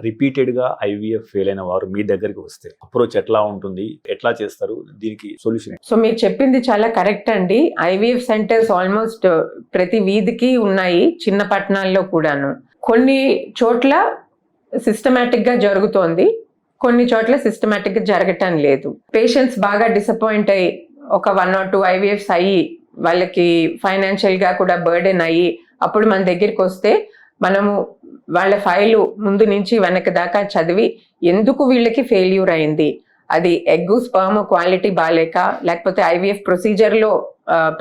Repeated గా IVF fail అయిన వారు మీ దగ్గరికి వస్తే అప్రోచ్ ఎట్లా ఉంటుంది, ఎట్లా చేస్తారు, దీనికి సొల్యూషన్? సో మీరు చెప్పింది చాలా కరెక్ట్ అండి. ఐవీఎఫ్ సెంటర్స్ ఆల్మోస్ట్ ప్రతి వీధికి ఉన్నాయి, చిన్న పట్టణాల్లో కూడాను. కొన్ని చోట్ల సిస్టమేటిక్ గా జరుగుతోంది, కొన్ని చోట్ల సిస్టమేటిక్ గా జరగటం లేదు. పేషెంట్స్ బాగా డిసప్పాయింట్ అయ్యి ఒక 1 or 2 ఐవీఎఫ్స్ అయ్యి వాళ్ళకి ఫైనాన్షియల్ గా కూడా బర్డెన్ అయ్యి అప్పుడు మన దగ్గరికి వస్తే మనము వాళ్ళ ఫైలు ముందు నుంచి వెనక దాకా చదివి ఎందుకు వీళ్ళకి ఫెయిల్యూర్ అయింది, అది ఎగ్ స్పర్మ్ క్వాలిటీ బాలేక లేకపోతే ఐవీఎఫ్ ప్రొసీజర్లో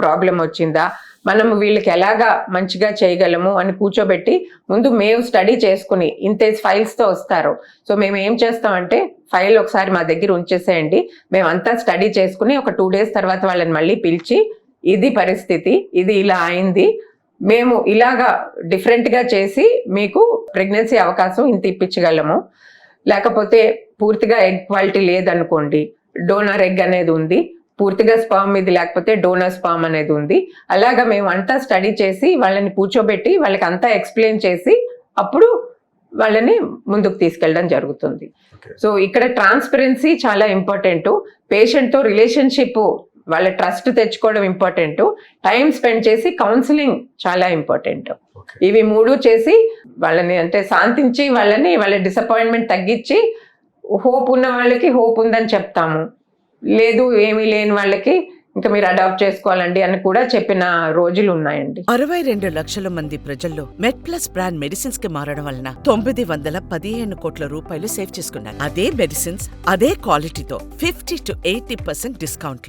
ప్రాబ్లం వచ్చిందా, మనము వీళ్ళకి ఎలాగా మంచిగా చేయగలము అని కూర్చోబెట్టి ముందు మేము స్టడీ చేసుకుని ఇంతే ఫైల్స్తో వస్తారు. సో మేము ఏం చేస్తామంటే ఫైల్ ఒకసారి మా దగ్గర ఉంచేసేయండి, మేమంతా స్టడీ చేసుకుని ఒక 2 days తర్వాత వాళ్ళని మళ్ళీ పిలిచి ఇది పరిస్థితి, ఇది ఇలా అయింది, మేము ఇలాగా డిఫరెంట్గా చేసి మీకు ప్రెగ్నెన్సీ అవకాశం ఇంత ఇప్పించగలము, లేకపోతే పూర్తిగా ఎగ్ క్వాలిటీ లేదనుకోండి డోనర్ ఎగ్ అనేది ఉంది, పూర్తిగా స్పర్మ్ ఇది లేకపోతే డోనర్ స్పర్మ్ అనేది ఉంది. అలాగా మేము అంతా స్టడీ చేసి వాళ్ళని కూర్చోబెట్టి వాళ్ళకి అంతా ఎక్స్ప్లెయిన్ చేసి అప్పుడు వాళ్ళని ముందుకు తీసుకెళ్ళడం జరుగుతుంది. సో ఇక్కడ ట్రాన్స్పరెన్సీ చాలా ఇంపార్టెంట్, పేషెంట్తో రిలేషన్షిప్ వాళ్ళ ట్రస్ట్ తెచ్చుకోవడం ఇంపార్టెంట్, టైం స్పెండ్ చేసి కౌన్సిలింగ్ చాలా ఇంపార్టెంట్. ఇవి 3 చేసి వాళ్ళని అంటే శాంతించి వాళ్ళ డిసప్పాయింట్మెంట్ తగ్గించి హోప్ ఉన్న వాళ్ళకి హోప్ ఉందని చెప్తాము, లేదు ఏమీ లేని వాళ్ళకి ఇంకా మీరు అడాప్ట్ చేసుకోవాలండి అని కూడా చెప్పిన రోజులు ఉన్నాయండి. 62 లక్షల మంది ప్రజల్లో మెడ్ ప్లస్ బ్రాండ్ మెడిసిన్స్ కి మారడం వలన 915 కోట్ల రూపాయలు సేవ్ చేసుకున్నారు. అదే మెడిసిన్స్ అదే క్వాలిటీతో 50 to 80% డిస్కౌంట్.